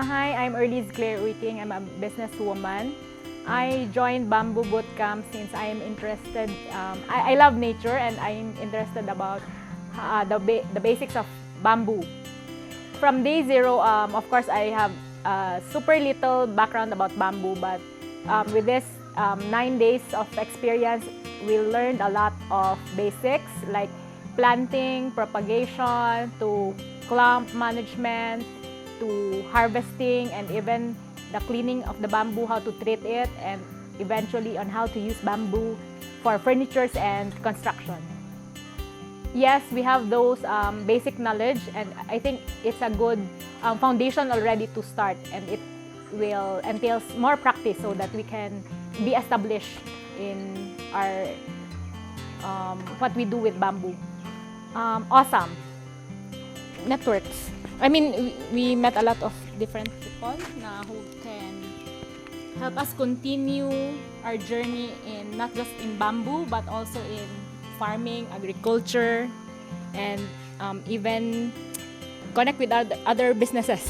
Hi, I'm Uyking. I'm a businesswoman. I joined Bamboo Bootcamp since I am interested. I love nature and I'm interested about the basics of bamboo. From day zero, of course, I have super little background about bamboo, but with this 9 days of experience, we learned a lot of basics like planting, propagation, to clump management, to harvesting, and even the cleaning of the bamboo, how to treat it, and eventually on how to use bamboo for furnitures and construction. Yes, we have those basic knowledge, and I think it's a good foundation already to start, and it will entail more practice so that we can be established in our what we do with bamboo. Awesome. Networks. I mean, we met a lot of different people who can help us continue our journey in not just in bamboo but also in farming, agriculture, and even connect with other businesses.